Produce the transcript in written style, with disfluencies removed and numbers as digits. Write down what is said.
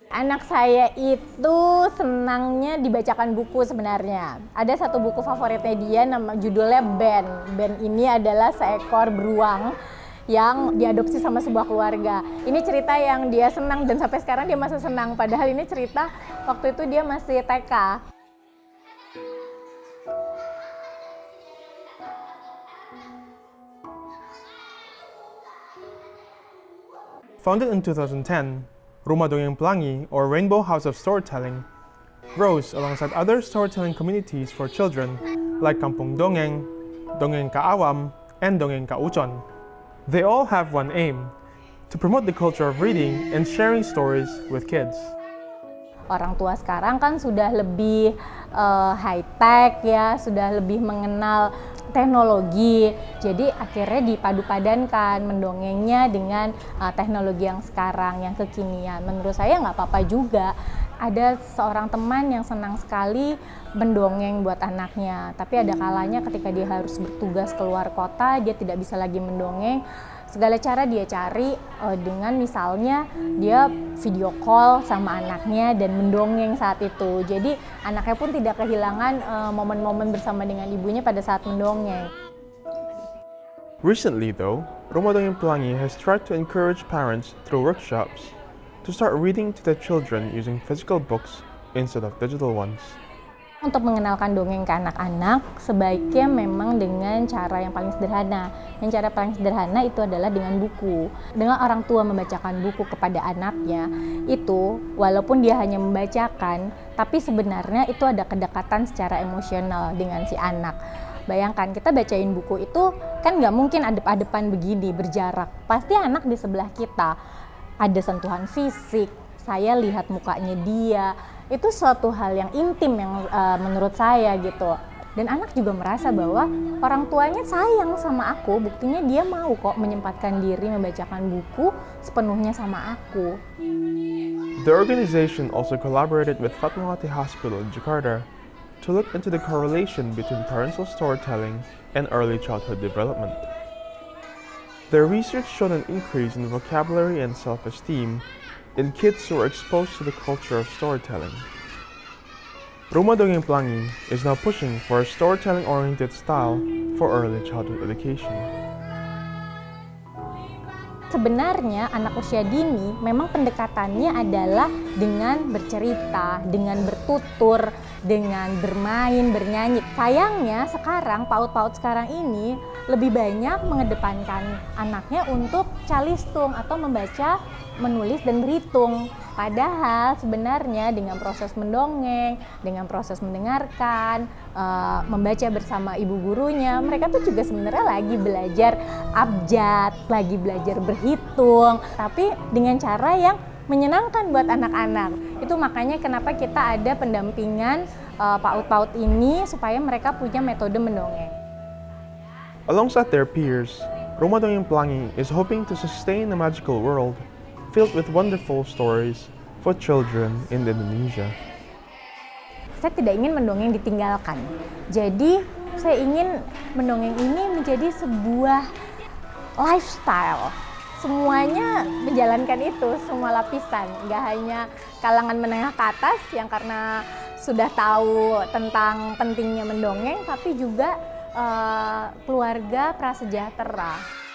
Anak saya itu senangnya dibacakan buku sebenarnya. Ada satu buku favoritnya dia, judulnya Ben. Ben ini adalah seekor beruang yang diadopsi sama sebuah keluarga. Ini cerita yang dia senang dan sampai sekarang dia masih senang. Padahal ini cerita waktu itu dia masih TK. Founded in 2010, Rumah Dongeng Pelangi, or Rainbow House of Storytelling, rose alongside other storytelling communities for children like Kampung Dongeng, Dongeng Kaawam, and Dongeng Kaucon. They all have one aim, to promote the culture of reading and sharing stories with kids. Orang tua sekarang kan sudah lebih high-tech ya, sudah lebih mengenal teknologi. Jadi akhirnya dipadu-padankan mendongengnya dengan teknologi yang sekarang, yang kekinian. Menurut saya nggak apa-apa juga. Ada seorang teman yang senang sekali mendongeng buat anaknya. Tapi ada kalanya ketika dia harus bertugas keluar kota, dia tidak bisa lagi mendongeng. Segala cara dia cari dengan misalnya dia video call sama anaknya dan mendongeng saat itu. Jadi anaknya pun tidak kehilangan momen-momen bersama dengan ibunya pada saat mendongeng. Recently though, Rumah Dongeng Pelangi has tried to encourage parents through workshops to start reading to their children using physical books instead of digital ones. Untuk mengenalkan dongeng ke anak-anak, sebaiknya memang dengan cara yang paling sederhana. Yang cara paling sederhana itu adalah dengan buku. Dengan orang tua membacakan buku kepada anaknya, itu walaupun dia hanya membacakan, tapi sebenarnya itu ada kedekatan secara emosional dengan si anak. Bayangkan kita bacain buku itu kan nggak mungkin adep-adepan begini, berjarak. Pasti anak di sebelah kita, ada sentuhan fisik, saya lihat mukanya dia. Itu suatu hal yang intim yang menurut saya gitu. Dan anak juga merasa bahwa orang tuanya sayang sama aku, buktinya dia mau kok menyempatkan diri membacakan buku sepenuhnya sama aku. The organization also collaborated with Fatmawati Hospital in Jakarta to look into the correlation between parental storytelling and early childhood development. Their research showed an increase in vocabulary and self-esteem in kids who are exposed to the culture of storytelling. Rumah Dongeng Pelangi is now pushing for a storytelling-oriented style for early childhood education. Sebenarnya anak usia dini memang pendekatannya adalah dengan bercerita, dengan bertutur, dengan bermain, bernyanyi. Sayangnya sekarang PAUD-PAUD sekarang ini lebih banyak mengedepankan anaknya untuk calistung atau membaca, menulis dan berhitung. Padahal sebenarnya dengan proses mendongeng, dengan proses mendengarkan, membaca bersama ibu gurunya, mereka tuh juga sebenarnya lagi belajar abjad, lagi belajar berhitung, tapi dengan cara yang menyenangkan buat anak-anak. Itu makanya kenapa kita ada pendampingan PAUD-PAUD ini supaya mereka punya metode mendongeng. Alongside their peers, Rumah Dongeng Pelangi is hoping to sustain a magical world filled with wonderful stories for children in Indonesia. Saya tidak ingin mendongeng ditinggalkan. Jadi, saya ingin mendongeng ini menjadi sebuah lifestyle. Semuanya menjalankan itu, semua lapisan. Nggak hanya kalangan menengah ke atas yang karena sudah tahu tentang pentingnya mendongeng, tapi juga keluarga prasejahtera.